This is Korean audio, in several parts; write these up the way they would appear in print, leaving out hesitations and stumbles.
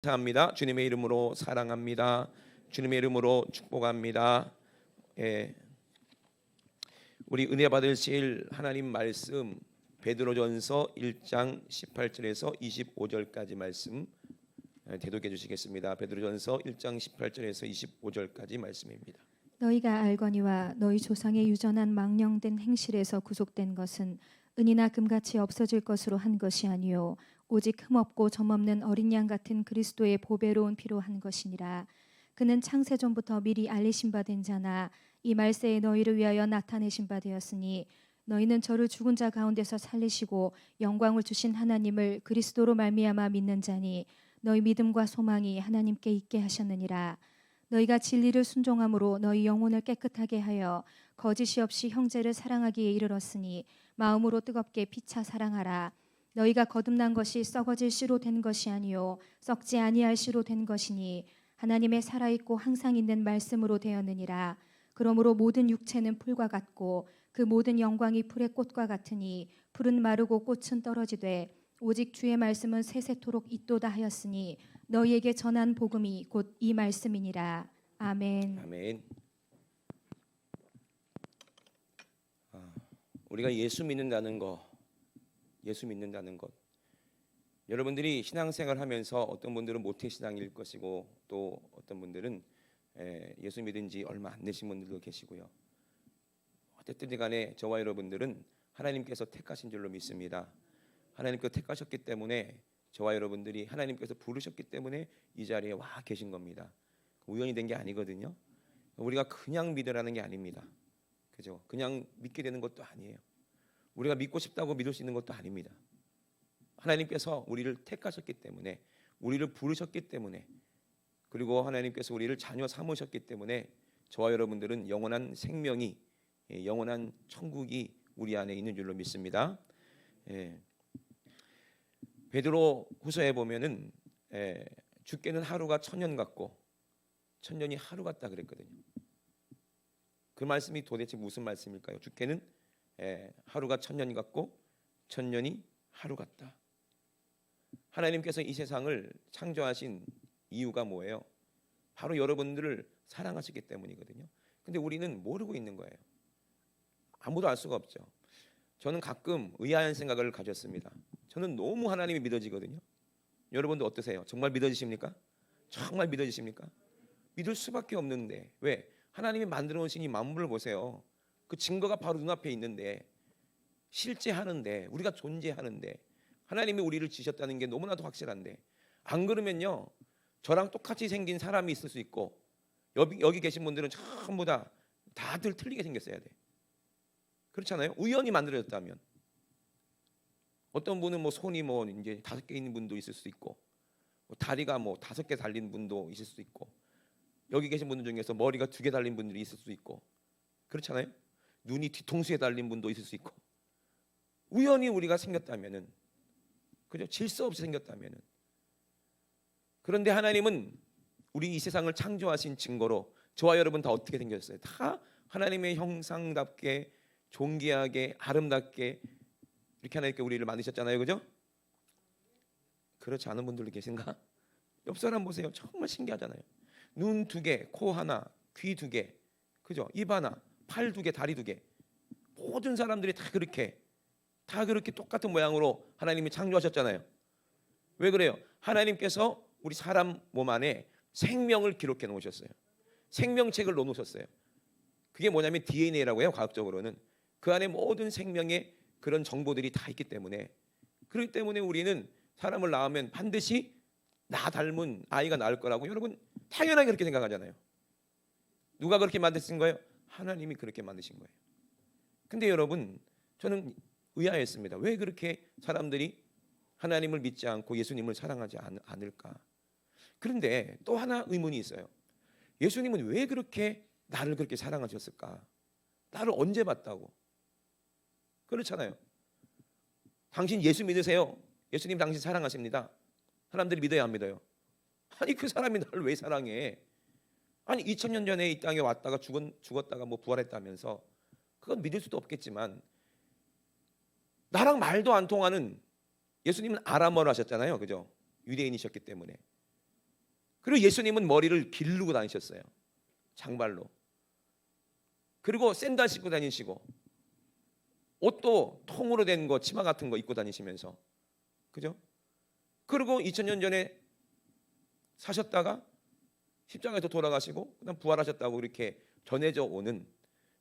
감사합니다. 주님의 이름으로 사랑합니다. 주님의 이름으로 축복합니다. 예, 우리 은혜 받으실 하나님 말씀 베드로전서 1장 18절에서 25절까지 말씀 대독해 주시겠습니다. 베드로전서 1장 18절에서 25절까지 말씀입니다. 너희가 알거니와 너희 조상의 유전한 망령된 행실에서 구속된 것은 은이나 금같이 없어질 것으로 한 것이 아니요 오직 흠없고 점없는 어린 양 같은 그리스도의 보배로운 피로 한 것이니라. 그는 창세 전부터 미리 알리신 바 된 자나 이 말세에 너희를 위하여 나타내신 바 되었으니 너희는 저를 죽은 자 가운데서 살리시고 영광을 주신 하나님을 그리스도로 말미암아 믿는 자니 너희 믿음과 소망이 하나님께 있게 하셨느니라. 너희가 진리를 순종함으로 너희 영혼을 깨끗하게 하여 거짓이 없이 형제를 사랑하기에 이르렀으니 마음으로 뜨겁게 피차 사랑하라. 너희가 거듭난 것이 썩어질 씨로 된 것이 아니요 썩지 아니할 씨로 된 것이니 하나님의 살아있고 항상 있는 말씀으로 되었느니라. 그러므로 모든 육체는 풀과 같고 그 모든 영광이 풀의 꽃과 같으니 풀은 마르고 꽃은 떨어지되 오직 주의 말씀은 세세토록 있도다 하였으니 너희에게 전한 복음이 곧 이 말씀이니라. 아멘. 아멘. 우리가 예수 믿는다는 것, 여러분들이 신앙생활 하면서 어떤 분들은 모태신앙일 것이고 또 어떤 분들은 예수 믿은 지 얼마 안 되신 분들도 계시고요. 어쨌든 간에 저와 여러분들은 하나님께서 택하신 줄로 믿습니다. 하나님께서 택하셨기 때문에 저와 여러분들이 하나님께서 부르셨기 때문에 이 자리에 와 계신 겁니다. 우연히 된 게 아니거든요. 우리가 그냥 믿으라는 게 아닙니다. 그죠? 그냥 믿게 되는 것도 아니에요. 우리가 믿고 싶다고 믿을 수 있는 것도 아닙니다. 하나님께서 우리를 택하셨기 때문에, 우리를 부르셨기 때문에, 그리고 하나님께서 우리를 자녀 삼으셨기 때문에 저와 여러분들은 영원한 생명이, 영원한 천국이 우리 안에 있는 줄로 믿습니다. 베드로 후서에 보면은 주께는 하루가 천년 같고 천년이 하루 같다 그랬거든요. 그 말씀이 도대체 무슨 말씀일까요? 주께는 하루가 천년 같고 천년이 하루 같다. 하나님께서 이 세상을 창조하신 이유가 뭐예요? 바로 여러분들을 사랑하시기 때문이거든요. 근데 우리는 모르고 있는 거예요. 아무도 알 수가 없죠. 저는 가끔 의아한 생각을 가졌습니다. 저는 너무 하나님이 믿어지거든요. 여러분도 어떠세요? 정말 믿어지십니까? 정말 믿어지십니까? 믿을 수밖에 없는데 왜? 하나님이 만들어 놓으신 이 만물을 보세요. 그 증거가 바로 눈앞에 있는데, 실제 하는데, 우리가 존재하는데, 하나님이 우리를 지셨다는 게 너무나도 확실한데, 안 그러면요 저랑 똑같이 생긴 사람이 있을 수 있고 여기 계신 분들은 전부 다들 틀리게 생겼어야 돼. 그렇잖아요. 우연히 만들어졌다면 어떤 분은 뭐 손이 뭐 이제 5개 있는 분도 있을 수 있고, 뭐 다리가 뭐 5개 달린 분도 있을 수 있고, 여기 계신 분들 중에서 머리가 2개 달린 분들이 있을 수 있고, 그렇잖아요. 눈이 뒤통수에 달린 분도 있을 수 있고, 우연히 우리가 생겼다면은, 그죠? 질서 없이 생겼다면은. 그런데 하나님은 우리 이 세상을 창조하신 증거로 저와 여러분 다 어떻게 생겼어요? 다 하나님의 형상답게 존귀하게 아름답게 이렇게 하나님께 우리를 만드셨잖아요, 그죠? 그렇지 않은 분들도 계신가? 옆 사람 보세요. 정말 신기하잖아요. 눈 2개, 코 하나, 귀 2개, 그죠? 입 하나, 팔 2개, 다리 2개. 모든 사람들이 다 그렇게 똑같은 모양으로 하나님이 창조하셨잖아요. 왜 그래요? 하나님께서 우리 사람 몸 안에 생명을 기록해 놓으셨어요. 생명책을 넣어 놓으셨어요. 그게 뭐냐면 DNA라고 해요. 과학적으로는 그 안에 모든 생명의 그런 정보들이 다 있기 때문에, 그렇기 때문에 우리는 사람을 낳으면 반드시 나 닮은 아이가 나올 거라고 여러분 당연하게 그렇게 생각하잖아요. 누가 그렇게 만드신 거예요? 하나님이 그렇게 만드신 거예요. 근데 여러분, 저는 의아했습니다. 왜 그렇게 사람들이 하나님을 믿지 않고 예수님을 사랑하지 않을까? 그런데 또 하나 의문이 있어요. 예수님은 왜 그렇게 나를 그렇게 사랑하셨을까? 나를 언제 봤다고? 그렇잖아요. 당신 예수 믿으세요? 예수님 당신 사랑하십니다. 사람들이 믿어야 안 믿어요? 아니 그 사람이 나를 왜 사랑해? 아니 2000년 전에 이 땅에 왔다가 죽었다가 뭐 부활했다면서, 그건 믿을 수도 없겠지만 나랑 말도 안 통하는, 예수님은 아람어를 하셨잖아요, 그죠? 유대인이셨기 때문에 그리고 예수님은 머리를 기르고 다니셨어요. 장발로. 그리고 샌들 신고 다니시고 옷도 통으로 된 거 치마 같은 거 입고 다니시면서, 그죠? 그리고 2000년 전에 사셨다가 십자가에서 돌아가시고 그다음 부활하셨다고 이렇게 전해져 오는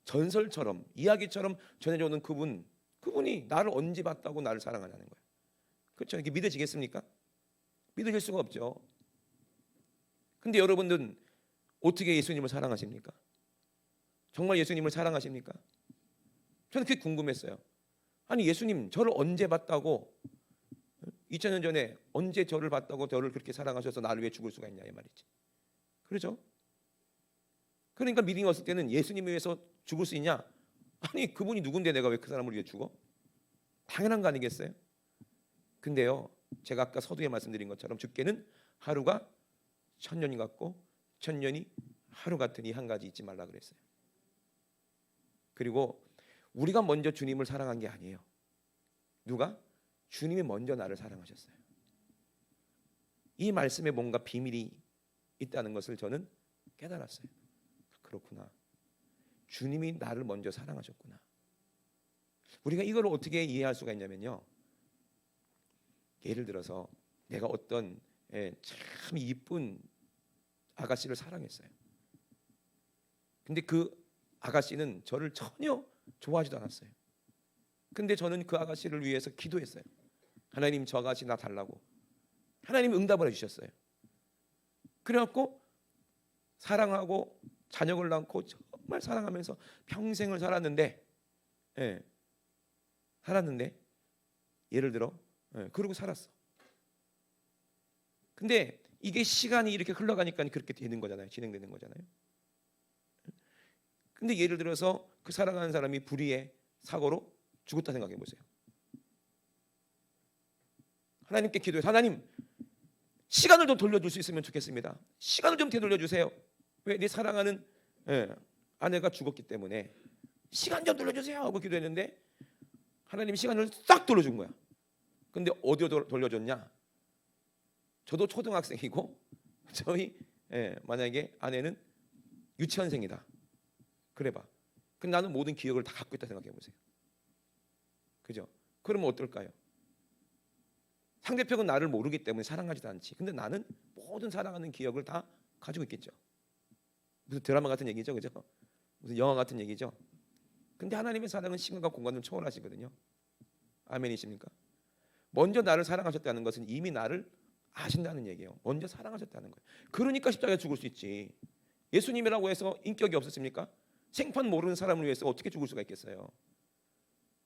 전설처럼, 이야기처럼 전해져 오는 그분이 나를 언제 봤다고 나를 사랑하냐는 거예요. 그렇죠? 이게 믿어지겠습니까? 믿어질 수가 없죠. 근데 여러분들은 어떻게 예수님을 사랑하십니까? 정말 예수님을 사랑하십니까? 저는 그게 궁금했어요. 아니, 예수님 저를 언제 봤다고, 2000년 전에 언제 저를 봤다고 저를 그렇게 사랑하셔서 나를 위해 죽을 수가 있냐 이 말이지. 그렇죠? 그러니까 미팅이 왔을 때는 예수님을 위해서 죽을 수 있냐? 아니, 그분이 누군데 내가 왜 그 사람을 위해 죽어? 당연한 거 아니겠어요? 근데요, 제가 아까 서두에 말씀드린 것처럼 주께는 하루가 천년이 같고 천년이 하루 같으니 한 가지 잊지 말라 그랬어요. 그리고 우리가 먼저 주님을 사랑한 게 아니에요. 누가? 주님이 먼저 나를 사랑하셨어요. 이 말씀에 뭔가 비밀이 있다는 것을 저는 깨달았어요. 그렇구나. 주님이 나를 먼저 사랑하셨구나. 우리가 이걸 어떻게 이해할 수가 있냐면요, 예를 들어서 내가 어떤 참 이쁜 아가씨를 사랑했어요. 근데 그 아가씨는 저를 전혀 좋아하지도 않았어요. 근데 저는 그 아가씨를 위해서 기도했어요. 하나님, 저 아가씨 나 달라고. 하나님 응답을 해주셨어요. 그래갖고 사랑하고 자녀를 낳고 정말 사랑하면서 평생을 살았는데, 예를 들어 그러고 살았어. 근데 이게 시간이 이렇게 흘러가니까 그렇게 되는 거잖아요. 진행되는 거잖아요. 근데 예를 들어서 그 사랑하는 사람이 불의의 사고로 죽었다 생각해 보세요. 하나님께 기도해서, 하나님, 시간을 좀 돌려줄 수 있으면 좋겠습니다. 시간을 좀 되돌려 주세요. 왜? 내 사랑하는 아내가 죽었기 때문에 시간 좀 돌려주세요 하고 기도했는데 하나님 시간을 싹 돌려준 거야. 근데 어디로 돌려줬냐? 저도 초등학생이고 저희 만약에 아내는 유치원생이다. 그래봐. 근데 나는 모든 기억을 다 갖고 있다 생각해 보세요. 그죠? 그러면 어떨까요? 상대편은 나를 모르기 때문에 사랑하지도 않지. 근데 나는 모든 사랑하는 기억을 다 가지고 있겠죠. 무슨 드라마 같은 얘기죠, 그죠? 무슨 영화 같은 얘기죠. 근데 하나님의 사랑은 시간과 공간을 초월하시거든요. 아멘이십니까? 먼저 나를 사랑하셨다는 것은 이미 나를 아신다는 얘기예요. 먼저 사랑하셨다는 거예요. 그러니까 십자가에 죽을 수 있지. 예수님이라고 해서 인격이 없었습니까? 생판 모르는 사람을 위해서 어떻게 죽을 수가 있겠어요?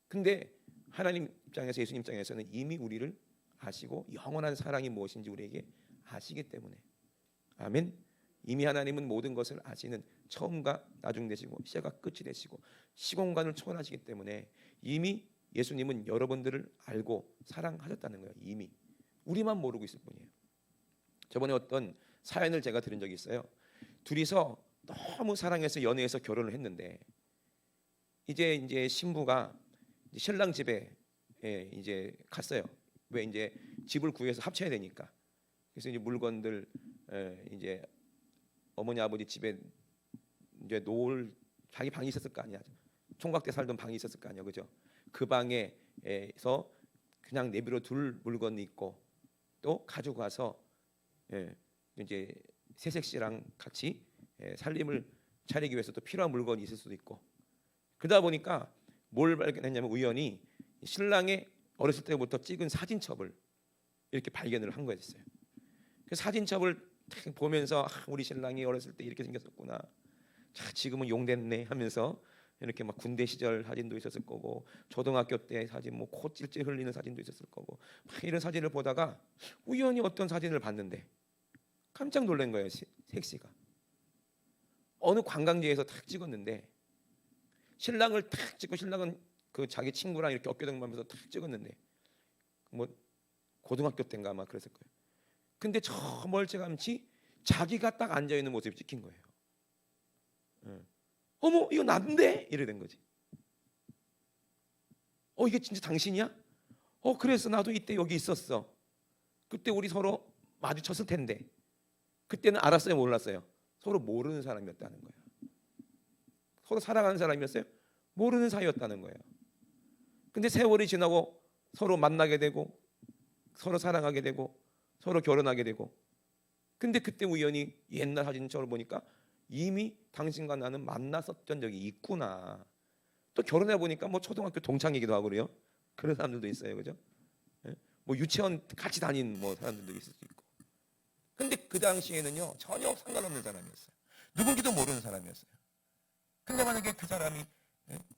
근데 하나님 입장에서, 예수님 입장에서는 이미 우리를 아시고 영원한 사랑이 무엇인지 우리에게 아시기 때문에, 아멘. 이미 하나님은 모든 것을 아시는 처음과 나중 되시고 시작과 끝이 되시고 시공간을 초월하시기 때문에 이미 예수님은 여러분들을 알고 사랑하셨다는 거예요. 이미 우리만 모르고 있을 뿐이에요. 저번에 어떤 사연을 제가 들은 적이 있어요. 둘이서 너무 사랑해서 연애해서 결혼을 했는데 이제 신부가 신랑 집에 이제 갔어요. 왜? 이제 집을 구해서 합쳐야 되니까. 그래서 이제 물건들 이제 어머니 아버지 집에 이제 놓을 자기 방이 있었을 거 아니야. 총각 때 살던 방이 있었을 거 아니야, 그죠? 그 방에서 그냥 내비로 둘 물건이 있고 또 가지고 가서 이제 새색 씨랑 같이 살림을 차리기 위해서 또 필요한 물건이 있을 수도 있고. 그러다 보니까 뭘 발견했냐면 우연히 신랑의 어렸을 때부터 찍은 사진첩을 이렇게 발견을 한 거였어요. 그 사진첩을 딱 보면서 우리 신랑이 어렸을 때 이렇게 생겼었구나. 자, 지금은 용됐네 하면서 이렇게 막 군대 시절 사진도 있었을 거고 초등학교 때 사진, 뭐 코 찔찔 흘리는 사진도 있었을 거고 막 이런 사진을 보다가 우연히 어떤 사진을 봤는데 깜짝 놀란 거예요. 색시가 어느 관광지에서 탁 찍었는데 신랑을 탁 찍고 신랑은 그 자기 친구랑 이렇게 어깨 동무하면서 탁 찍었는데 뭐 고등학교 때인가 아마 그랬을 거예요. 근데 저 멀찌감치 자기가 딱 앉아 있는 모습이 찍힌 거예요. 어머, 이거 난데? 이래 된 거지. 이게 진짜 당신이야? 그래서 나도 이때 여기 있었어. 그때 우리 서로 마주쳤을 텐데. 그때는 알았어요, 몰랐어요? 서로 모르는 사람이었다는 거예요. 서로 사랑하는 사람이었어요? 모르는 사이였다는 거예요. 근데 세월이 지나고 서로 만나게 되고 서로 사랑하게 되고 서로 결혼하게 되고, 근데 그때 우연히 옛날 사진처럼 보니까 이미 당신과 나는 만났었던 적이 있구나. 또 결혼해 보니까 뭐 초등학교 동창이기도 하고 그래요. 그런 사람들도 있어요, 그죠? 예? 뭐 유치원 같이 다닌 뭐 사람들도 있을 수 있고. 근데 그 당시에는요 전혀 상관없는 사람이었어요. 누군지도 모르는 사람이었어요. 근데 만약에 그 사람이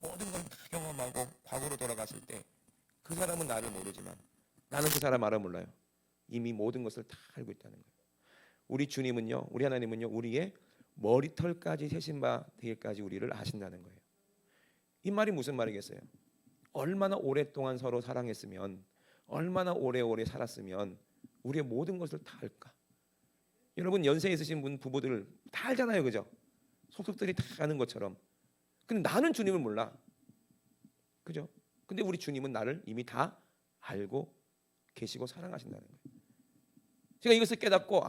모든 걸 다 경험하고 과거로 돌아갔을 때 그 사람은 나를 모르지만 나는 그 사람 알아 몰라요. 이미 모든 것을 다 알고 있다는 거예요. 우리 주님은요, 우리 하나님은요, 우리의 머리털까지 세신 바 되기까지 우리를 아신다는 거예요. 이 말이 무슨 말이겠어요? 얼마나 오랫동안 서로 사랑했으면, 얼마나 오래오래 살았으면 우리의 모든 것을 다 알까? 여러분 연세 있으신 분 부부들 다 알잖아요, 그죠? 속속들이 다 아는 것처럼. 근데 나는 주님을 몰라, 그죠? 근데 우리 주님은 나를 이미 다 알고 계시고 사랑하신다는 거예요. 제가 이것을 깨닫고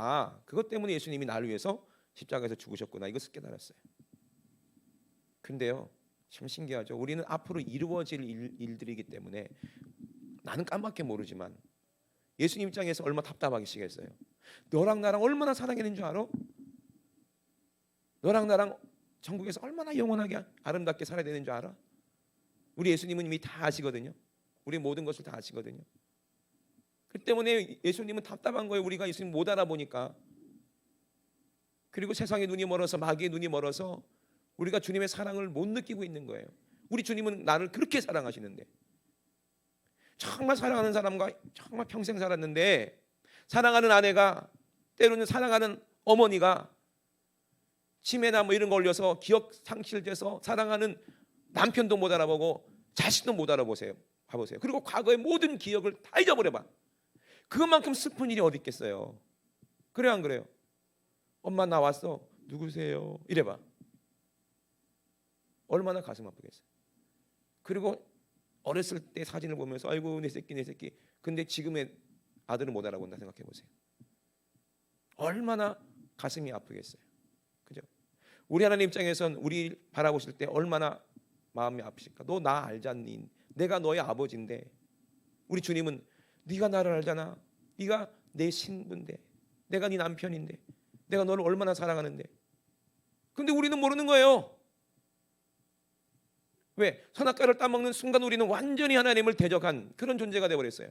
그것 때문에 예수님이 나를 위해서 십자가에서 죽으셨구나, 이것을 깨달았어요. 근데요 참 신기하죠. 우리는 앞으로 이루어질 일들이기 때문에 나는 까맣게 모르지만 예수님 입장에서 얼마나 답답하시겠어요. 너랑 나랑 얼마나 사랑했는 줄 알아? 너랑 나랑 천국에서 얼마나 영원하게 아름답게 살아야 되는 줄 알아? 우리 예수님은 이미 다 아시거든요. 우리 모든 것을 다 아시거든요. 그 때문에 예수님은 답답한 거예요. 우리가 예수님 못 알아보니까. 그리고 세상의 눈이 멀어서, 마귀의 눈이 멀어서 우리가 주님의 사랑을 못 느끼고 있는 거예요. 우리 주님은 나를 그렇게 사랑하시는데, 정말 사랑하는 사람과 정말 평생 살았는데, 사랑하는 아내가, 때로는 사랑하는 어머니가 치매나 뭐 이런 거 걸려서 기억 상실돼서 사랑하는 남편도 못 알아보고 자식도 못 알아보세요. 봐보세요. 그리고 과거의 모든 기억을 다 잊어버려봐. 그것만큼 슬픈 일이 어디 있겠어요? 그래 안 그래요? 엄마 나 왔어. 누구세요? 이래봐. 얼마나 가슴 아프겠어요. 그리고 어렸을 때 사진을 보면서 아이고 내 새끼 내 새끼. 근데 지금의 아들은 못 알아본다 생각해 보세요. 얼마나 가슴이 아프겠어요. 그죠? 우리 하나님 입장에선 우리 바라보실 때 얼마나 마음이 아프실까? 너 나 알잖니? 내가 너의 아버지인데. 우리 주님은 네가 나를 알잖아. 네가 내 신부인데, 내가 네 남편인데, 내가 너를 얼마나 사랑하는데. 근데 우리는 모르는 거예요. 왜? 선악과를 따먹는 순간 우리는 완전히 하나님을 대적한 그런 존재가 되어버렸어요.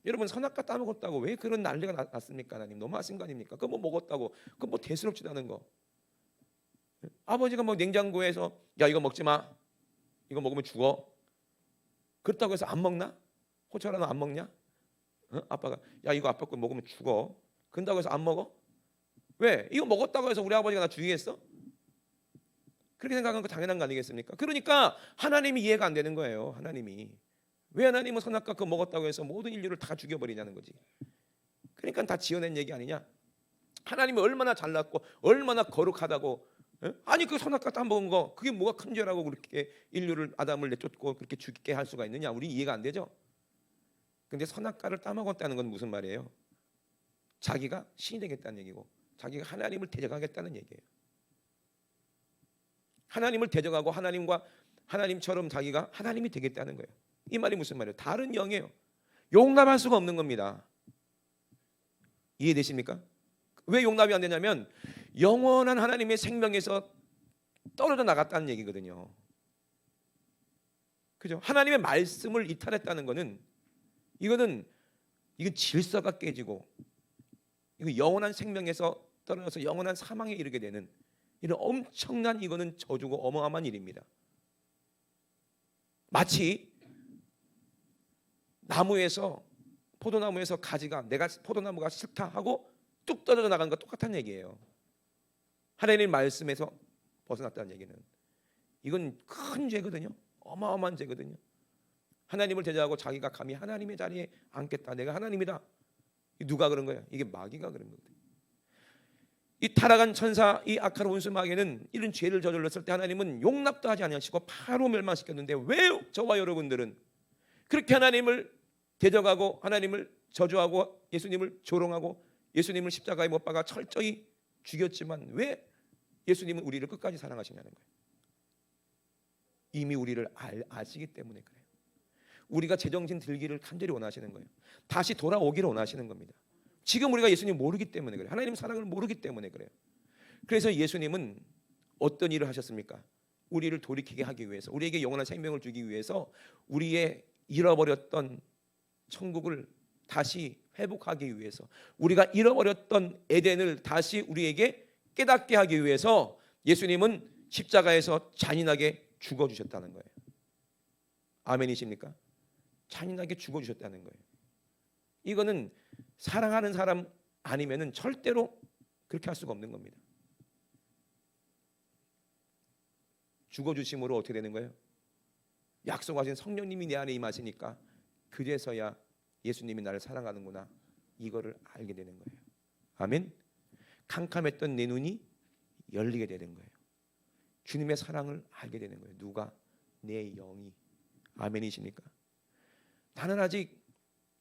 여러분 선악과 따먹었다고 왜 그런 난리가 났습니까? 하나님 너무하신 거 아닙니까? 그거 뭐 먹었다고 그거 뭐 대수롭지도 않은 거. 아버지가 뭐 냉장고에서 야 이거 먹지 마, 이거 먹으면 죽어, 그렇다고 해서 안 먹나? 호철아 너 안 먹냐? 아빠가 야 이거 아빠 거 먹으면 죽어, 그런다고 해서 안 먹어? 왜? 이거 먹었다고 해서 우리 아버지가 나 죽이겠어? 그렇게 생각하는 거 당연한 거 아니겠습니까? 그러니까 하나님이 이해가 안 되는 거예요. 하나님이 왜 하나님은 선악과 그거 먹었다고 해서 모든 인류를 다 죽여버리냐는 거지. 그러니까 다 지어낸 얘기 아니냐? 하나님이 얼마나 잘났고 얼마나 거룩하다고. 아니 그 선악과 따먹은 거 그게 뭐가 큰 죄라고 그렇게 인류를 아담을 내쫓고 그렇게 죽게 할 수가 있느냐? 우리 이해가 안 되죠. 근데 선악과를 따먹었다는 건 무슨 말이에요? 자기가 신이 되겠다는 얘기고 자기가 하나님을 대적하겠다는 얘기예요. 하나님을 대적하고 하나님처럼 자기가 하나님이 되겠다는 거예요. 이 말이 무슨 말이에요? 다른 영이에요. 용납할 수가 없는 겁니다. 이해되십니까? 왜 용납이 안 되냐면 영원한 하나님의 생명에서 떨어져 나갔다는 얘기거든요. 그죠? 하나님의 말씀을 이탈했다는 거는 이건 질서가 깨지고 이거 영원한 생명에서 떨어져서 영원한 사망에 이르게 되는 이런 엄청난 이거는 저주고 어마어마한 일입니다. 마치 포도나무에서 가지가 내가 포도나무가 싫다 하고 뚝 떨어져 나가는 거 똑같은 얘기예요. 하나님의 말씀에서 벗어났다는 얘기는 이건 큰 죄거든요. 어마어마한 죄거든요. 하나님을 대적하고 자기가 감히 하나님의 자리에 앉겠다, 내가 하나님이다. 누가 그런 거예요? 이게 마귀가 그런 거거든요. 이 타락한 천사, 이 악한 원수 마귀는 이런 죄를 저질렀을 때 하나님은 용납도 하지 아니하시고 바로 멸망시켰는데 왜 저와 여러분들은 그렇게 하나님을 대적하고 하나님을 저주하고 예수님을 조롱하고 예수님을 십자가에 못 박아 철저히 죽였지만 왜 예수님은 우리를 끝까지 사랑하시냐는 거예요. 이미 우리를 아시기 때문에 그래요. 우리가 제정신 들기를 간절히 원하시는 거예요. 다시 돌아오기를 원하시는 겁니다. 지금 우리가 예수님 모르기 때문에 그래요. 하나님 사랑을 모르기 때문에 그래요. 그래서 예수님은 어떤 일을 하셨습니까? 우리를 돌이키게 하기 위해서, 우리에게 영원한 생명을 주기 위해서 우리의 잃어버렸던 천국을 다시 회복하기 위해서, 우리가 잃어버렸던 에덴을 다시 우리에게 깨닫게 하기 위해서 예수님은 십자가에서 잔인하게 죽어주셨다는 거예요. 아멘이십니까? 잔인하게 죽어주셨다는 거예요. 이거는 사랑하는 사람 아니면은 절대로 그렇게 할 수가 없는 겁니다. 죽어주심으로 어떻게 되는 거예요? 약속하신 성령님이 내 안에 임하시니까 그제서야 예수님이 나를 사랑하는구나, 이거를 알게 되는 거예요. 아멘. 캄캄했던 내 눈이 열리게 되는 거예요. 주님의 사랑을 알게 되는 거예요. 누가? 내 영이. 아멘이십니까? 나는 아직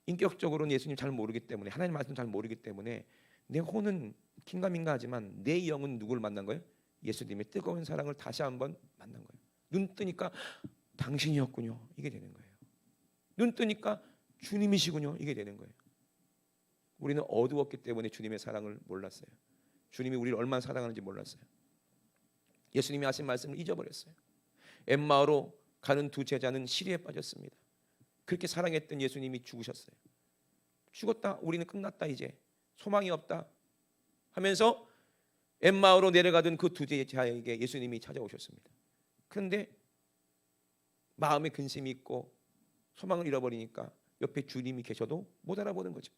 인격적으로는 예수님 잘 모르기 때문에, 하나님 말씀 잘 모르기 때문에 내 혼은 긴가민가하지만 내 영은 누구를 만난 거예요? 예수님의 뜨거운 사랑을 다시 한번 만난 거예요. 눈 뜨니까 당신이었군요, 이게 되는 거예요. 눈 뜨니까 주님이시군요, 이게 되는 거예요. 우리는 어두웠기 때문에 주님의 사랑을 몰랐어요. 주님이 우리를 얼마나 사랑하는지 몰랐어요. 예수님이 하신 말씀을 잊어버렸어요. 엠마오로 가는 두 제자는 시리에 빠졌습니다. 그렇게 사랑했던 예수님이 죽으셨어요. 죽었다, 우리는 끝났다, 이제 소망이 없다 하면서 엠마오로 내려가던 그 두 제자에게 예수님이 찾아오셨습니다. 그런데 마음에 근심이 있고 소망을 잃어버리니까 옆에 주님이 계셔도 못 알아보는 거죠.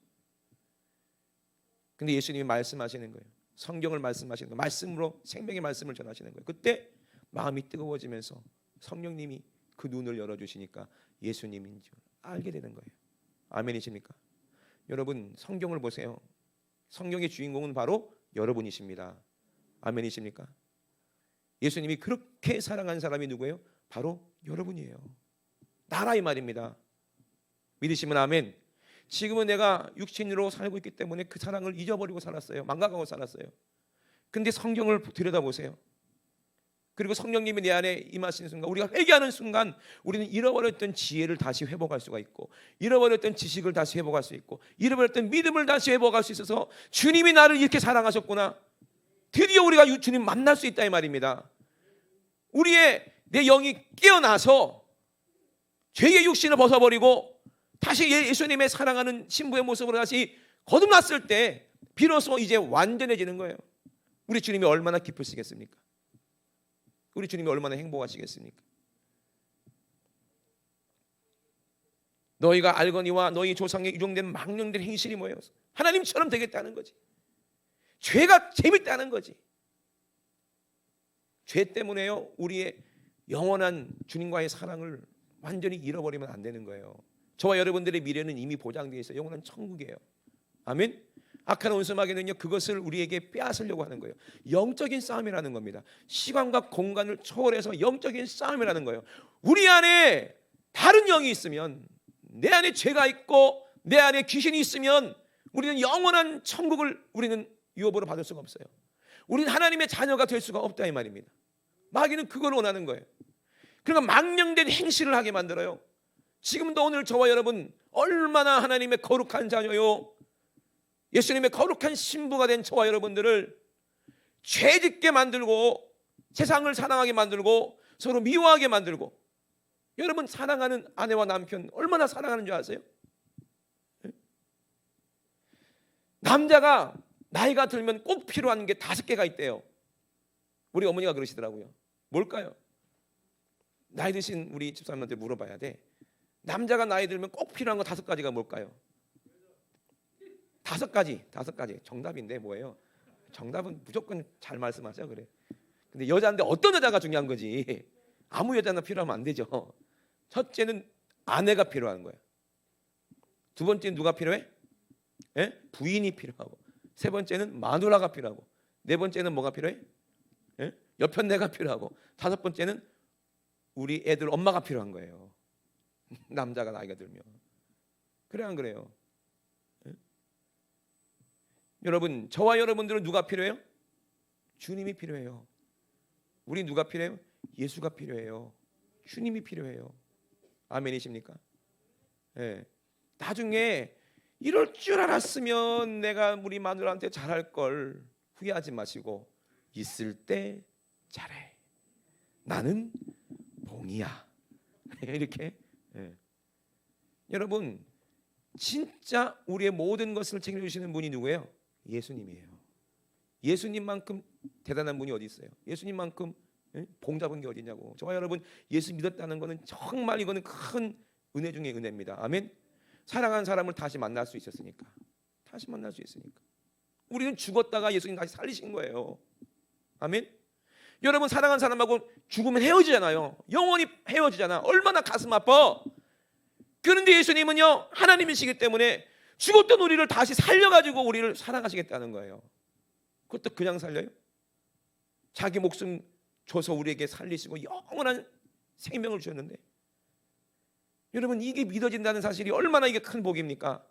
근데 예수님이 말씀하시는 거예요. 성경을 말씀하시는 거예요. 말씀으로 생명의 말씀을 전하시는 거예요. 그때 마음이 뜨거워지면서 성령님이 그 눈을 열어주시니까 예수님인 줄 알게 되는 거예요. 아멘이십니까? 여러분, 성경을 보세요. 성경의 주인공은 바로 여러분이십니다. 아멘이십니까? 예수님이 그렇게 사랑한 사람이 누구예요? 바로 여러분이에요. 나라, 이 말입니다. 믿으시면 아멘. 지금은 내가 육신으로 살고 있기 때문에 그 사랑을 잊어버리고 살았어요. 망각하고 살았어요. 근데 성경을 들여다보세요. 그리고 성령님이 내 안에 임하시는 순간, 우리가 회개하는 순간 우리는 잃어버렸던 지혜를 다시 회복할 수가 있고, 잃어버렸던 지식을 다시 회복할 수 있고, 잃어버렸던 믿음을 다시 회복할 수 있어서 주님이 나를 이렇게 사랑하셨구나, 드디어 우리가 주님 만날 수 있다, 이 말입니다. 우리의 내 영이 깨어나서 죄의 육신을 벗어버리고 다시 예수님의 사랑하는 신부의 모습으로 다시 거듭났을 때 비로소 이제 완전해지는 거예요. 우리 주님이 얼마나 기쁘시겠습니까? 우리 주님이 얼마나 행복하시겠습니까? 너희가 알거니와 너희 조상에 유종된 망령된 행실이 뭐예요? 하나님처럼 되겠다는 거지. 죄가 재밌다는 거지. 죄 때문에요, 우리의 영원한 주님과의 사랑을 완전히 잃어버리면 안 되는 거예요. 저와 여러분들의 미래는 이미 보장되어 있어요. 영원한 천국이에요. 아멘. 악한 원수마귀는요, 그것을 우리에게 빼앗으려고 하는 거예요. 영적인 싸움이라는 겁니다. 시간과 공간을 초월해서 영적인 싸움이라는 거예요. 우리 안에 다른 영이 있으면, 내 안에 죄가 있고 내 안에 귀신이 있으면 우리는 영원한 천국을 우리는 유업으로 받을 수가 없어요. 우리는 하나님의 자녀가 될 수가 없다, 이 말입니다. 마귀는 그걸 원하는 거예요. 그러니까 망령된 행실을 하게 만들어요. 지금도 오늘 저와 여러분 얼마나 하나님의 거룩한 자녀요, 예수님의 거룩한 신부가 된 저와 여러분들을 죄짓게 만들고 세상을 사랑하게 만들고 서로 미워하게 만들고, 여러분 사랑하는 아내와 남편 얼마나 사랑하는 줄 아세요? 남자가 나이가 들면 꼭 필요한 게 5개가 있대요. 우리 어머니가 그러시더라고요. 뭘까요? 나이 드신 우리 집사님한테 물어봐야 돼. 남자가 나이 들면 꼭 필요한 거 5가지가 뭘까요? 5가지. 정답인데 뭐예요? 정답은 무조건 잘 말씀하세요. 그래. 근데 여자인데 어떤 여자가 중요한 거지. 아무 여자나 필요하면 안 되죠. 첫째는 아내가 필요한 거예요. 두 번째는 누가 필요해? 부인이 필요하고, 세 번째는 마누라가 필요하고, 네 번째는 뭐가 필요해? 여편네가 필요하고, 5번째는 우리 애들 엄마가 필요한 거예요. 남자가 나이가 들면. 그래 안 그래요? 여러분, 저와 여러분들은 누가 필요해요? 주님이 필요해요. 우리 누가 필요해요? 예수가 필요해요. 주님이 필요해요. 아멘이십니까? 예. 나중에 이럴 줄 알았으면 내가 우리 마누라한테 잘할 걸 후회하지 마시고 있을 때 잘해. 나는 봉이야. 이렇게. 예. 여러분, 진짜 우리의 모든 것을 챙겨주시는 분이 누구예요? 예수님이에요. 예수님만큼 대단한 분이 어디 있어요? 예수님만큼 봉 잡은 게 어디냐고. 저와 여러분, 예수 믿었다는 것은 정말 이거는 큰 은혜 중에 은혜입니다. 아멘. 사랑하는 사람을 다시 만날 수 있었으니까. 다시 만날 수 있으니까. 우리는 죽었다가 예수님 다시 살리신 거예요. 아멘. 여러분, 사랑하는 사람하고 죽으면 헤어지잖아요. 영원히 헤어지잖아. 얼마나 가슴 아파. 그런데 예수님은요, 하나님이시기 때문에 죽었던 우리를 다시 살려가지고 우리를 사랑하시겠다는 거예요. 그것도 그냥 살려요? 자기 목숨 줘서 우리에게 살리시고 영원한 생명을 주셨는데, 여러분, 이게 믿어진다는 사실이 얼마나 이게 큰 복입니까?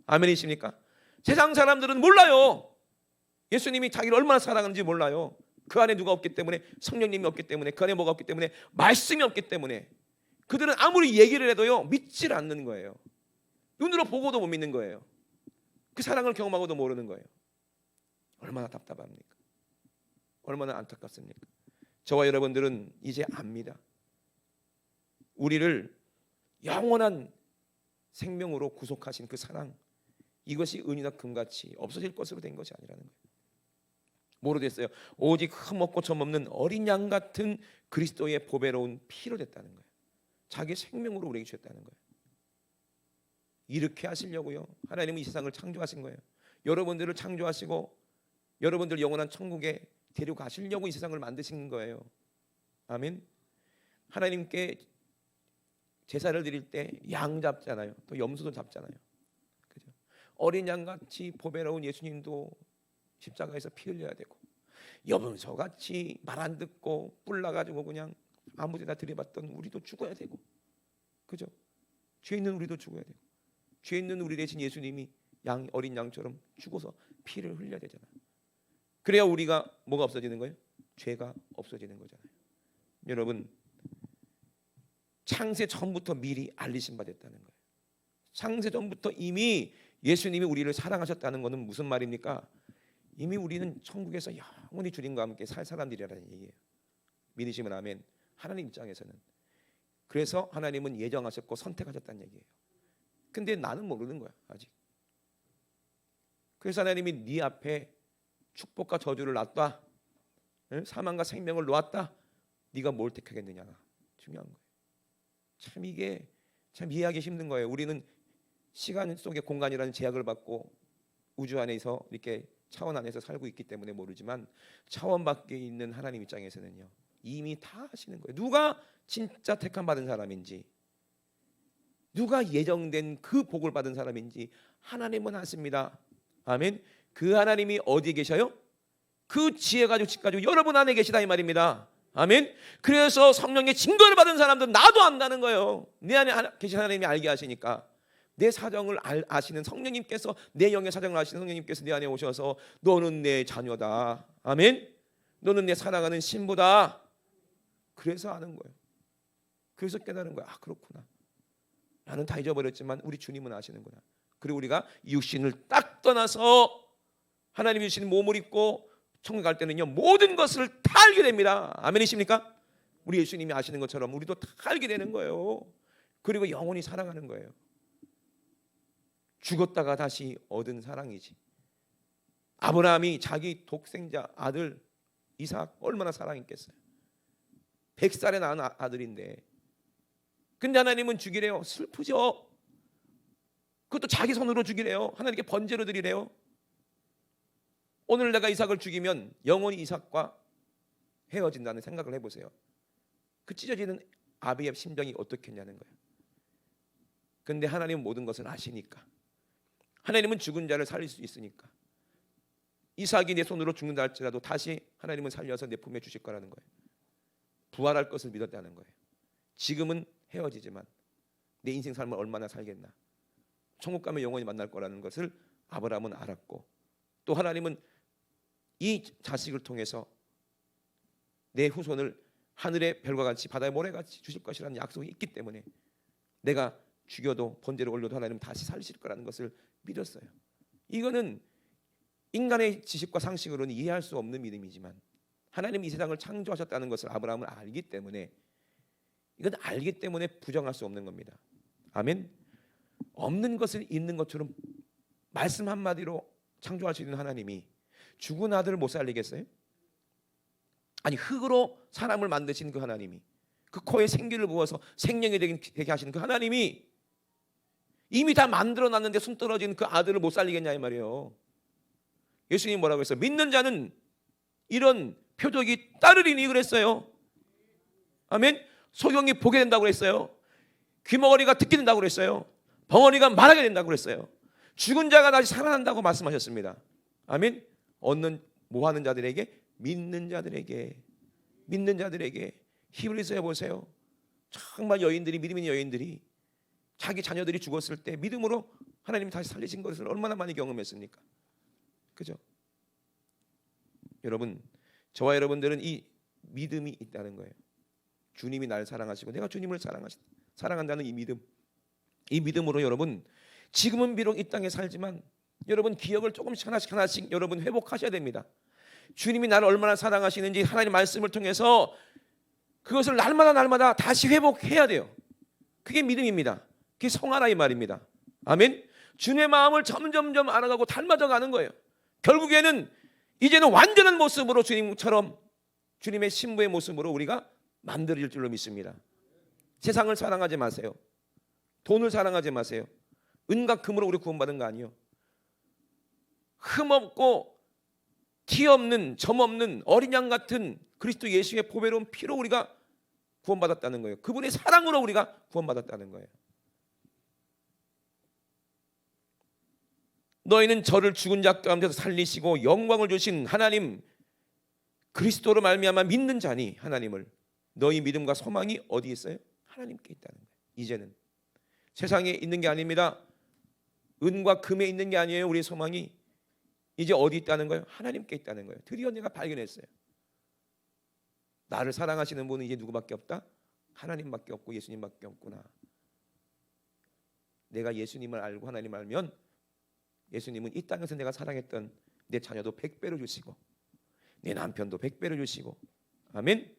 아멘이십니까? 세상 사람들은 몰라요. 예수님이 자기를 얼마나 사랑하는지 몰라요. 그 안에 누가 없기 때문에, 성령님이 없기 때문에, 그 안에 뭐가 없기 때문에, 말씀이 없기 때문에 그들은 아무리 얘기를 해도요, 믿질 않는 거예요. 눈으로 보고도 못 믿는 거예요. 그 사랑을 경험하고도 모르는 거예요. 얼마나 답답합니까? 얼마나 안타깝습니까? 저와 여러분들은 이제 압니다. 우리를 영원한 생명으로 구속하신 그 사랑, 이것이 은이나 금같이 없어질 것으로 된 것이 아니라는 거예요. 뭐로 됐어요? 오직 흠없고 점없는 어린 양 같은 그리스도의 보배로운 피로 됐다는 거예요. 자기 생명으로 우리에게 주셨다는 거예요. 이렇게 하시려고요, 하나님은 이 세상을 창조하신 거예요. 여러분들을 창조하시고 여러분들 영원한 천국에 데려가시려고 이 세상을 만드신 거예요. 아멘. 하나님께 제사를 드릴 때 양 잡잖아요. 또 염소도 잡잖아요. 그죠? 어린 양같이 보배로운 예수님도 십자가에서 피 흘려야 되고, 염소같이 말 안 듣고 뿔 나가지고 그냥 아무데나 들이받던 우리도 죽어야 되고, 그죠? 죄 있는 우리도 죽어야 되고, 죄 있는 우리 대신 예수님이 어린 양처럼 죽어서 피를 흘려야 되잖아. 그래야 우리가 뭐가 없어지는 거예요? 죄가 없어지는 거잖아요. 여러분, 창세 전부터 미리 알리신 바 됐다는 거예요. 창세 전부터 이미 예수님이 우리를 사랑하셨다는 것은 무슨 말입니까? 이미 우리는 천국에서 영원히 주님과 함께 살 사람들이라는 얘기예요. 믿으시면 아멘. 하나님 입장에서는. 그래서 하나님은 예정하셨고 선택하셨다는 얘기예요. 근데 나는 모르는 거야, 아직. 그래서 하나님이 네 앞에 축복과 저주를 놨다, 사망과 생명을 놓았다. 네가 뭘 택하겠느냐가 중요한 거예요. 참 이게 참 이해하기 힘든 거예요. 우리는 시간 속의 공간이라는 제약을 받고 우주 안에서 이렇게 차원 안에서 살고 있기 때문에 모르지만, 차원 밖에 있는 하나님 입장에서는요, 이미 다 하시는 거예요. 누가 진짜 택함 받은 사람인지, 누가 예정된 그 복을 받은 사람인지 하나님은 아십니다. 아멘. 그 하나님이 어디에 계셔요? 그 지혜 가지고 집 가지고 여러분 안에 계시다 이 말입니다. 아멘. 그래서 성령의 증거를 받은 사람들은 나도 안다는 거예요. 내 안에 계신 하나님이 알게 하시니까. 내 사정을 아시는 성령님께서, 내 영의 사정을 아시는 성령님께서 내 안에 오셔서 너는 내 자녀다. 아멘. 너는 내 사랑하는 신부다. 그래서 아는 거예요. 그래서 깨달은 거야. 아, 그렇구나. 나는 다 잊어버렸지만 우리 주님은 아시는구나. 그리고 우리가 육신을 딱 떠나서 하나님이 주신 몸을 입고 천국 갈 때는요, 모든 것을 다 알게 됩니다. 아멘이십니까? 우리 예수님이 아시는 것처럼 우리도 다 알게 되는 거예요. 그리고 영원히 사랑하는 거예요. 죽었다가 다시 얻은 사랑이지. 아브라함이 자기 독생자 아들 이삭 얼마나 사랑했겠어요. 100살에 낳은 아들인데, 근데 하나님은 죽이래요. 슬프죠. 그것도 자기 손으로 죽이래요. 하나님께 번제로 드리래요. 오늘 내가 이삭을 죽이면 영원히 이삭과 헤어진다는 생각을 해보세요. 그 찢어지는 아비의 심정이 어떻겠냐는 거예요. 근데 하나님은 모든 것을 아시니까, 하나님은 죽은 자를 살릴 수 있으니까, 이삭이 내 손으로 죽는다 할지라도 다시 하나님은 살려서 내 품에 주실 거라는 거예요. 부활할 것을 믿었다는 거예요. 지금은 헤어지지만 내 인생 삶을 얼마나 살겠나, 천국 가면 영원히 만날 거라는 것을 아브라함은 알았고, 또 하나님은 이 자식을 통해서 내 후손을 하늘의 별과 같이 바다의 모래같이 주실 것이라는 약속이 있기 때문에 내가 죽여도 번제를 올려도 하나님은 다시 살리실 거라는 것을 믿었어요. 이거는 인간의 지식과 상식으로는 이해할 수 없는 믿음이지만 하나님이 이 세상을 창조하셨다는 것을 아브라함은 알기 때문에, 이건 알기 때문에 부정할 수 없는 겁니다. 아멘. 없는 것을 있는 것처럼 말씀 한마디로 창조할 수 있는 하나님이 죽은 아들을 못 살리겠어요? 아니, 흙으로 사람을 만드신 그 하나님이, 그 코에 생기를 부어서 생명이 되게 하시는 그 하나님이 이미 다 만들어놨는데 숨 떨어진 그 아들을 못 살리겠냐 이 말이에요. 예수님이 뭐라고 했어요? 믿는 자는 이런 표적이 따르리니 그랬어요. 아멘. 소경이 보게 된다고 그랬어요. 귀머거리가 듣게 된다고 그랬어요. 벙어리가 말하게 된다고 그랬어요. 죽은 자가 다시 살아난다고 말씀하셨습니다. 아멘. 얻는 뭐하는 자들에게? 믿는 자들에게. 믿는 자들에게. 히브리서에 보세요. 정말 여인들이, 믿음 있는 여인들이 자기 자녀들이 죽었을 때 믿음으로 하나님이 다시 살리신 것을 얼마나 많이 경험했습니까? 그죠? 여러분, 저와 여러분들은 이 믿음이 있다는 거예요. 주님이 나를 사랑하시고 내가 주님을 사랑한다는 이 믿음. 이 믿음으로 여러분, 지금은 비록 이 땅에 살지만 여러분 기억을 조금씩 하나씩 여러분 회복하셔야 됩니다. 주님이 나를 얼마나 사랑하시는지 하나님 말씀을 통해서 그것을 날마다 다시 회복해야 돼요. 그게 믿음입니다. 그게 성하라 이 말입니다. 아멘. 주님의 마음을 점점 알아가고 닮아져 가는 거예요. 결국에는 이제는 완전한 모습으로 주님처럼, 주님의 신부의 모습으로 우리가 만들어질 줄로 믿습니다. 세상을 사랑하지 마세요. 돈을 사랑하지 마세요. 은과 금으로 우리 구원받은 거 아니에요. 흠없고 티 없는, 점 없는 어린 양 같은 그리스도 예수의 보배로운 피로 우리가 구원받았다는 거예요. 그분의 사랑으로 우리가 구원받았다는 거예요. 너희는 저를 죽은 자 가운데서 살리시고 영광을 주신 하나님 그리스도로 말미암아 믿는 자니, 하나님을, 너희 믿음과 소망이 어디 있어요? 하나님께 있다는 거예요. 이제는 세상에 있는 게 아닙니다. 은과 금에 있는 게 아니에요. 우리의 소망이 이제 어디 있다는 거예요? 하나님께 있다는 거예요. 드디어 내가 발견했어요. 나를 사랑하시는 분은 이제 누구밖에 없다? 하나님밖에 없고 예수님밖에 없구나. 내가 예수님을 알고 하나님을 알면 예수님은 이 땅에서 내가 사랑했던 내 자녀도 100배로 주시고 내 남편도 100배로 주시고, 아멘.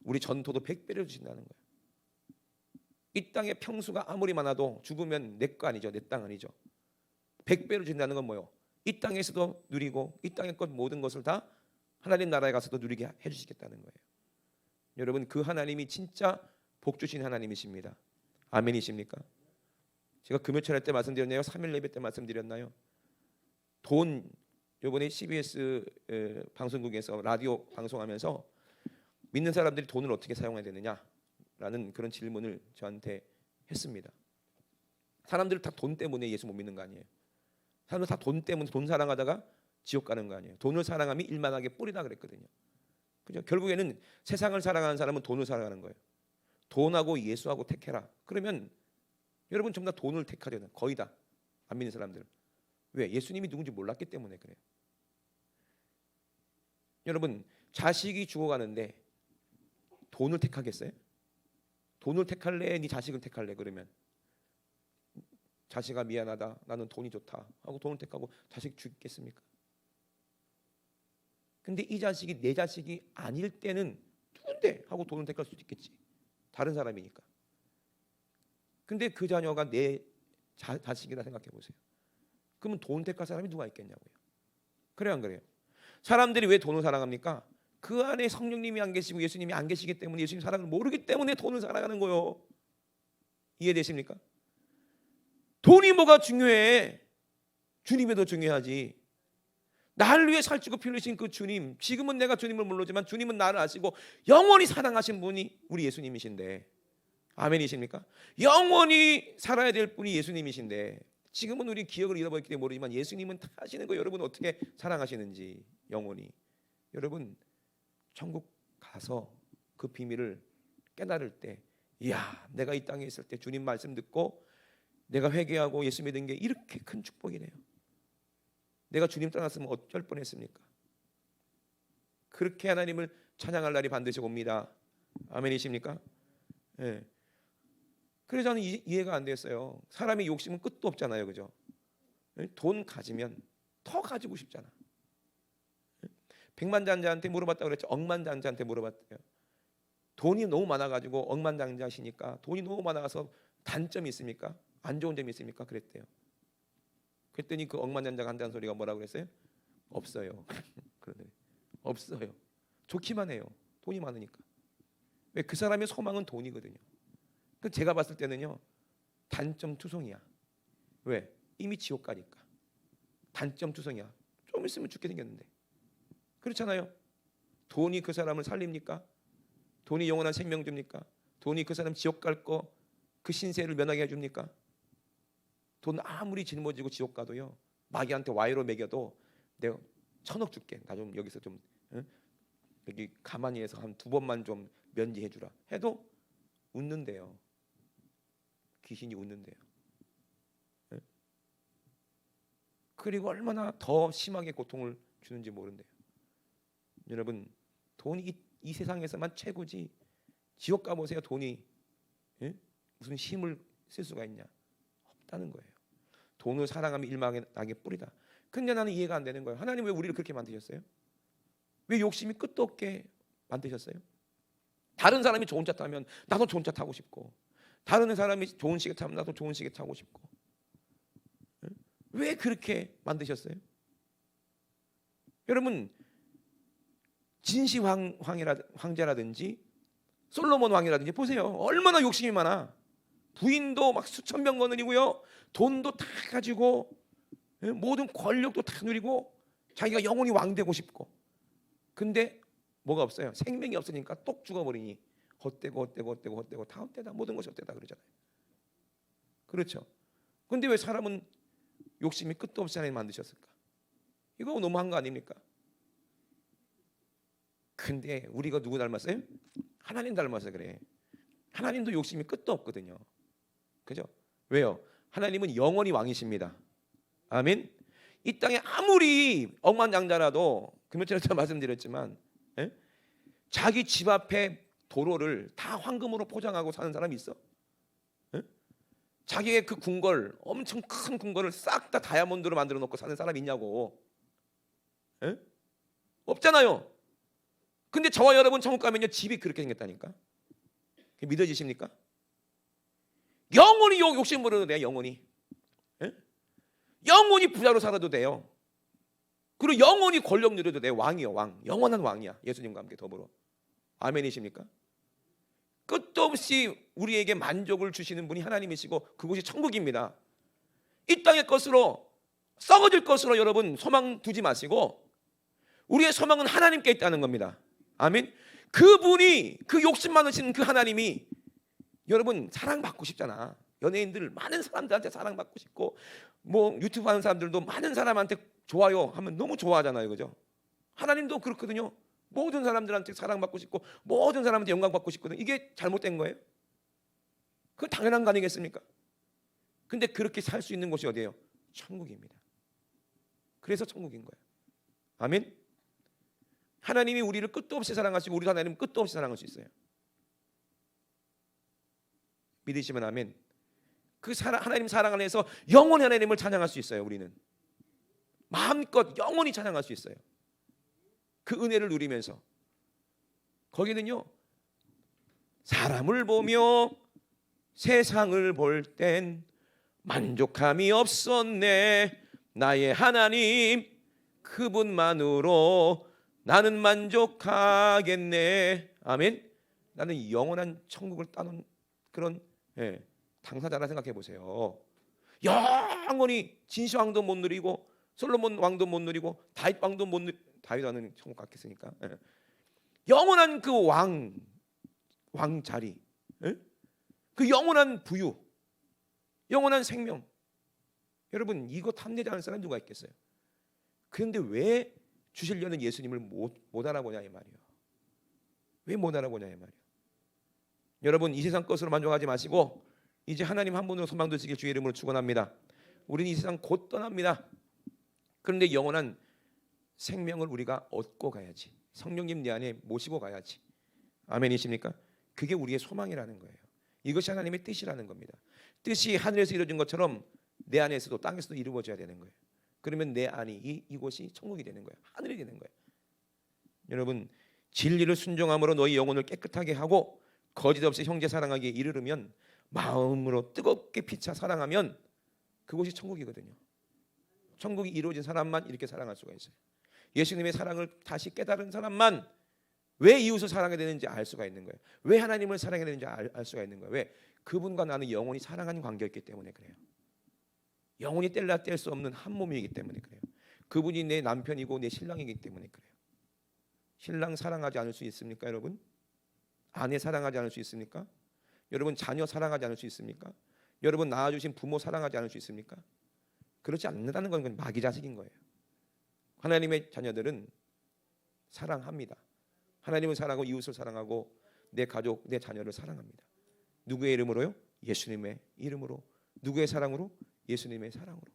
우리 전토도 100배로 주신다는 거예요. 이 땅의 평수가 아무리 많아도 죽으면 내 거 아니죠. 내 땅 아니죠. 100배로 준다는 건 뭐예요? 이 땅에서도 누리고 이 땅의 것 모든 것을 다 하나님 나라에 가서도 누리게 해주시겠다는 거예요. 여러분, 그 하나님이 진짜 복 주신 하나님이십니다. 아멘이십니까? 제가 금요철 때 말씀드렸나요? 3일 예배 때 말씀드렸나요? 돈, 이번에 CBS 방송국에서 라디오 방송하면서 믿는 사람들이 돈을 어떻게 사용해야 되느냐라는 그런 질문을 저한테 했습니다. 사람들 다 돈 때문에 예수 못 믿는 거 아니에요? 사람들 다 돈 때문에, 돈 사랑하다가 지옥 가는 거 아니에요? 돈을 사랑함이 일만하게 뿌리다 그랬거든요. 그죠? 결국에는 세상을 사랑하는 사람은 돈을 사랑하는 거예요. 돈하고 예수하고 택해라. 그러면 여러분 전부 다 돈을 택하려는, 거의 다 안 믿는 사람들. 왜? 예수님이 누군지 몰랐기 때문에 그래요. 여러분, 자식이 죽어가는데 돈을 택하겠어요? 돈을 택할래? 네 자식을 택할래? 그러면 자식아 미안하다, 나는 돈이 좋다 하고 돈을 택하고 자식 죽겠습니까? 근데 이 자식이 내 자식이 아닐 때는 누군데 하고 돈을 택할 수도 있겠지. 다른 사람이니까. 근데 그 자녀가 내 자식이라 생각해 보세요. 그러면 돈 택할 사람이 누가 있겠냐고요. 그래요, 안 그래요? 사람들이 왜 돈을 사랑합니까? 그 안에 성령님이 안 계시고 예수님이 안 계시기 때문에, 예수님 사랑을 모르기 때문에 돈을 사랑하는 거예요. 이해되십니까? 돈이 뭐가 중요해? 주님이 더 중요하지. 나를 위해 살찌고 피 흘리신 그 주님, 지금은 내가 주님을 모르지만 주님은 나를 아시고 영원히 사랑하신 분이 우리 예수님이신데, 아멘이십니까? 영원히 살아야 될 분이 예수님이신데 지금은 우리 기억을 잃어버렸기 때문에 모르지만 예수님은 다 아시는 거예요. 여러분 어떻게 사랑하시는지 영원히. 여러분 천국 가서 그 비밀을 깨달을 때, 이야, 내가 이 땅에 있을 때 주님 말씀 듣고 내가 회개하고 예수 믿은 게 이렇게 큰 축복이네요. 내가 주님 떠났으면 어쩔 뻔했습니까? 그렇게 하나님을 찬양할 날이 반드시 옵니다. 아멘이십니까? 예. 그래서 저는 이해가 안 됐어요. 사람의 욕심은 끝도 없잖아요, 그죠? 돈 가지면 더 가지고 싶잖아. 백만장자한테 물어봤다고 그랬죠. 억만장자한테 물어봤대요. 돈이 너무 많아가지고 억만장자시니까 돈이 너무 많아서 단점이 있습니까? 안 좋은 점이 있습니까? 그랬대요. 그랬더니 그 억만장자가 한다는 소리가 뭐라고 그랬어요? 없어요. 그러더니 없어요. 좋기만 해요. 돈이 많으니까. 왜? 그 사람의 소망은 돈이거든요. 그 제가 봤을 때는요, 단점 투성이야. 왜? 이미 지옥 가니까. 단점 투성이야. 좀 있으면 죽게 생겼는데. 그렇잖아요. 돈이 그 사람을 살립니까? 돈이 영원한 생명 줍니까? 돈이 그 사람 지옥 갈 거 그 신세를 면하게 해줍니까? 돈 아무리 짊어지고 지옥 가도요, 마귀한테 와이로 먹여도 내가 1,000억 줄게. 나 좀 여기서 좀 여기 가만히 해서 한 2번만 좀 면제해 주라 해도 웃는데요. 귀신이 웃는데요. 그리고 얼마나 더 심하게 고통을 주는지 모른대요. 여러분, 돈이 이 세상에서만 최고지 지옥 가보세요. 돈이 무슨 힘을 쓸 수가 있냐? 없다는 거예요. 돈을 사랑하면 일망의 낙의 뿌리다. 근데 나는 이해가 안 되는 거예요. 하나님 왜 우리를 그렇게 만드셨어요? 왜 욕심이 끝도 없게 만드셨어요? 다른 사람이 좋은 차 타면 나도 좋은 차 타고 싶고, 다른 사람이 좋은 시계 타면 나도 좋은 시계 타고 싶고. 왜 그렇게 만드셨어요? 여러분, 진시 황제라든지 솔로몬 왕이라든지 보세요. 얼마나 욕심이 많아. 부인도 막 수천 명 거느리고요, 돈도 다 가지고, 모든 권력도 다 누리고, 자기가 영원히 왕 되고 싶고. 근데 뭐가 없어요? 생명이 없으니까 똑 죽어버리니 헛되고 다 헛되다. 모든 것이 헛되다 그러잖아요. 그렇죠? 근데 왜 사람은 욕심이 끝도 없이 하나님 만드셨을까? 이거 너무한 거 아닙니까? 근데 우리가 누구 닮았어요? 하나님 닮아서 그래. 하나님도 욕심이 끝도 없거든요. 그죠? 왜요? 하나님은 영원히 왕이십니다. 아멘. 이 땅에 아무리 억만장자라도 금요일에 제가 말씀드렸지만, 자기 집 앞에 도로를 다 황금으로 포장하고 사는 사람이 있어? 자기의 그 궁궐, 엄청 큰 궁궐을 싹 다 다이아몬드로 만들어 놓고 사는 사람이 있냐고? 없잖아요. 근데 저와 여러분 천국 가면요, 집이 그렇게 생겼다니까. 믿어지십니까? 영원히 욕심 부려도 돼요. 영원히. 영원히 부자로 살아도 돼요. 그리고 영원히 권력 누려도 돼요. 왕이요, 왕. 영원한 왕이야. 예수님과 함께 더불어. 아멘이십니까? 끝도 없이 우리에게 만족을 주시는 분이 하나님이시고, 그곳이 천국입니다. 이 땅의 것으로, 썩어질 것으로 여러분 소망 두지 마시고, 우리의 소망은 하나님께 있다는 겁니다. 아멘. 그분이, 그 욕심 많으신 그 하나님이, 여러분 사랑받고 싶잖아. 연예인들 많은 사람들한테 사랑받고 싶고, 뭐 유튜브 하는 사람들도 많은 사람한테 좋아요 하면 너무 좋아하잖아요. 그죠? 하나님도 그렇거든요. 모든 사람들한테 사랑받고 싶고, 모든 사람한테 영광받고 싶거든요. 이게 잘못된 거예요? 그건 당연한 거 아니겠습니까? 근데 그렇게 살 수 있는 곳이 어디예요? 천국입니다. 그래서 천국인 거예요. 아멘. 하나님이 우리를 끝도 없이 사랑하시고, 우리 하나님은 끝도 없이 사랑할 수 있어요. 믿으시면 아멘. 그 하나님 사랑 안에서 영원히 하나님을 찬양할 수 있어요. 우리는 마음껏 영원히 찬양할 수 있어요. 그 은혜를 누리면서. 거기는요, 사람을 보며 세상을 볼 땐 만족함이 없었네. 나의 하나님 그분만으로 나는 만족하겠네. 아멘. 나는 영원한 천국을 따놓은 그런 당사자라 생각해 보세요. 영원히 진시 왕도 못 누리고, 솔로몬 왕도 못 누리고, 다윗 왕도 못 누리. 다윗 왕은 천국 갔겠으니까. 영원한 그 왕자리, 그 영원한 부유, 영원한 생명. 여러분, 이거 탐내지 않은 사람 누가 있겠어요? 그런데 왜 주시려는 예수님을 못 알아보냐 이 말이에요. 왜 못 알아보냐 이 말이에요. 여러분, 이 세상 것으로 만족하지 마시고 이제 하나님 한 분으로 소망 두시길 주의 이름으로 축원합니다. 우리는 이 세상 곧 떠납니다. 그런데 영원한 생명을 우리가 얻고 가야지. 성령님 내 안에 모시고 가야지. 아멘이십니까? 그게 우리의 소망이라는 거예요. 이것이 하나님의 뜻이라는 겁니다. 뜻이 하늘에서 이루어진 것처럼 내 안에서도 땅에서도 이루어져야 되는 거예요. 그러면 내 안이 이곳이 천국이 되는 거예요. 하늘이 되는 거예요. 여러분, 진리를 순종함으로 너희 영혼을 깨끗하게 하고 거짓 없이 형제 사랑하기에 이르르면, 마음으로 뜨겁게 피차 사랑하면 그곳이 천국이거든요. 천국이 이루어진 사람만 이렇게 사랑할 수가 있어요. 예수님의 사랑을 다시 깨달은 사람만 왜 이웃을 사랑해야 되는지 알 수가 있는 거예요. 왜 하나님을 사랑해야 되는지 알 수가 있는 거예요. 왜? 그분과 나는 영원히 사랑하는 관계였기 때문에 그래요. 영원히 뗄래야 뗄 수 없는 한 몸이기 때문에 그래요. 그분이 내 남편이고 내 신랑이기 때문에 그래요. 신랑 사랑하지 않을 수 있습니까, 여러분? 아내 사랑하지 않을 수 있습니까? 여러분, 자녀 사랑하지 않을 수 있습니까? 여러분, 낳아주신 부모 사랑하지 않을 수 있습니까? 그렇지 않는다는 건 마귀자식인 거예요. 하나님의 자녀들은 사랑합니다. 하나님을 사랑하고 이웃을 사랑하고 내 가족, 내 자녀를 사랑합니다. 누구의 이름으로요? 예수님의 이름으로. 누구의 사랑으로? 예수님의 사랑으로.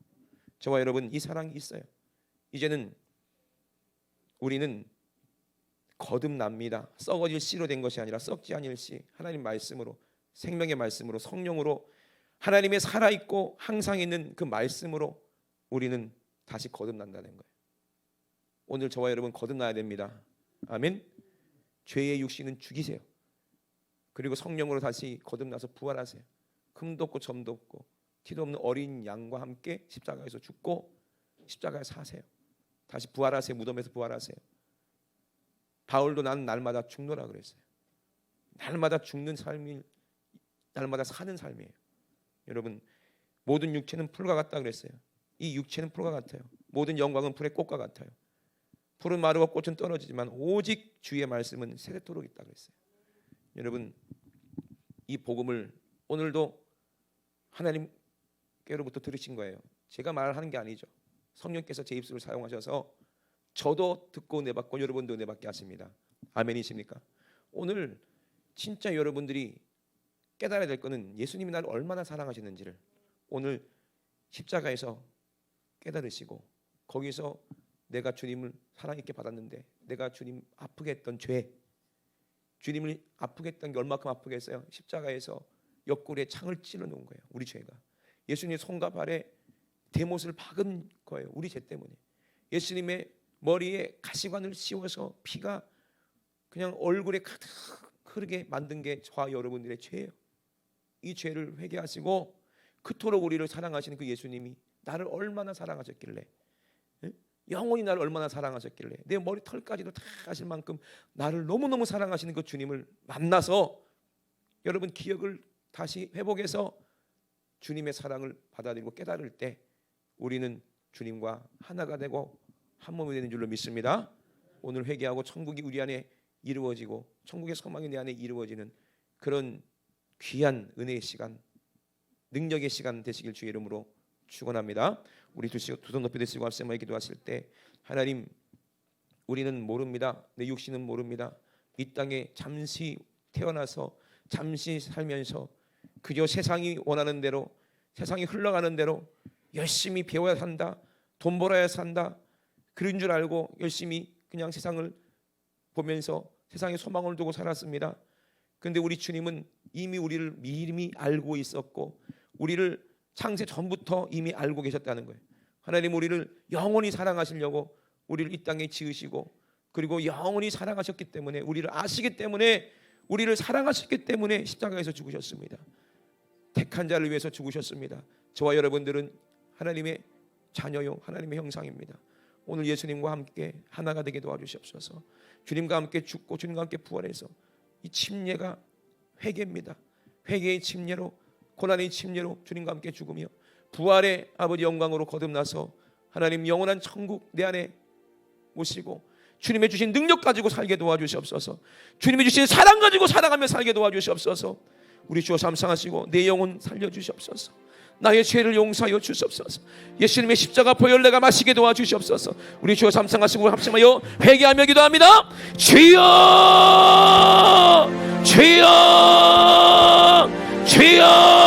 저와 여러분, 이 사랑이 있어요. 이제는 우리는 거듭납니다. 썩어질 씨로 된 것이 아니라 썩지 아니할 씨, 하나님 말씀으로, 생명의 말씀으로, 성령으로, 하나님의 살아있고 항상 있는 그 말씀으로 우리는 다시 거듭난다는 거예요. 오늘 저와 여러분 거듭나야 됩니다. 아멘. 죄의 육신은 죽이세요. 그리고 성령으로 다시 거듭나서 부활하세요. 흠도 없고 점도 없고 티도 없는 어린 양과 함께 십자가에서 죽고 십자가에 사세요. 다시 부활하세요. 무덤에서 부활하세요. 바울도 나는 날마다 죽노라 그랬어요. 날마다 죽는 삶이 날마다 사는 삶이에요. 여러분, 모든 육체는 풀과 같다 그랬어요. 이 육체는 풀과 같아요. 모든 영광은 풀의 꽃과 같아요. 풀은 마르고 꽃은 떨어지지만 오직 주의 말씀은 세대토록 있다 그랬어요. 여러분, 이 복음을 오늘도 하나님께로부터 들으신 거예요. 제가 말하는 게 아니죠. 성령께서 제 입술을 사용하셔서 저도 듣고 내받고 여러분도 내받게 하십니다. 아멘이십니까? 오늘 진짜 여러분들이 깨달아야 될 것은 예수님이 나를 얼마나 사랑하시는지를 오늘 십자가에서 깨달으시고, 거기서 내가 주님을 사랑 있게 받았는데 내가 주님 아프게 했던 죄, 주님을 아프게 했던 게 얼마큼 아프게 했어요? 십자가에서 옆구리에 창을 찔러 놓은 거예요. 우리 죄가. 예수님의 손과 발에 대못을 박은 거예요. 우리 죄 때문에. 예수님의 머리에 가시관을 씌워서 피가 그냥 얼굴에 가득 흐르게 만든 게 저와 여러분들의 죄예요. 이 죄를 회개하시고 그토록 우리를 사랑하시는 그 예수님이 나를 얼마나 사랑하셨길래, 영원히 나를 얼마나 사랑하셨길래, 내 머리털까지도 다 하실 만큼 나를 너무너무 사랑하시는 그 주님을 만나서 여러분 기억을 다시 회복해서 주님의 사랑을 받아들이고 깨달을 때 우리는 주님과 하나가 되고 한 몸이 되는 줄로 믿습니다. 오늘 회개하고 천국이 우리 안에 이루어지고 천국의 소망이 내 안에 이루어지는 그런 귀한 은혜의 시간, 능력의 시간 되시길 주의 이름으로 축원합니다. 우리 두 손 높이 드시고 합심하여 기도하실 때, 하나님, 우리는 모릅니다. 내 육신은 모릅니다. 이 땅에 잠시 태어나서 잠시 살면서 그저 세상이 원하는 대로, 세상이 흘러가는 대로 열심히 배워야 산다, 돈 벌어야 산다, 그런 줄 알고 열심히 그냥 세상을 보면서 세상에 소망을 두고 살았습니다. 그런데 우리 주님은 이미 우리를 미리 알고 있었고 우리를 창세 전부터 이미 알고 계셨다는 거예요. 하나님, 우리를 영원히 사랑하시려고 우리를 이 땅에 지으시고, 그리고 영원히 사랑하셨기 때문에, 우리를 아시기 때문에, 우리를 사랑하셨기 때문에 십자가에서 죽으셨습니다. 택한 자를 위해서 죽으셨습니다. 저와 여러분들은 하나님의 자녀요, 하나님의 형상입니다. 오늘 예수님과 함께 하나가 되게 도와주시옵소서. 주님과 함께 죽고 주님과 함께 부활해서 이 침례가 회개입니다. 회개의 침례로, 고난의 침례로 주님과 함께 죽으며 부활의 아버지 영광으로 거듭나서 하나님 영원한 천국 내 안에 모시고 주님의 주신 능력 가지고 살게 도와주시옵소서. 주님의 주신 사랑 가지고 살아가며 살게 도와주시옵소서. 우리 주여 삼상하시고 내 영혼 살려주시옵소서. 나의 죄를 용서하여 주시옵소서. 예수님의 십자가 보혈 내가 마시게 도와주시옵소서. 우리 주여 삼상하시고 합심하여 회개하며 기도합니다. 주여, 주여, 주여.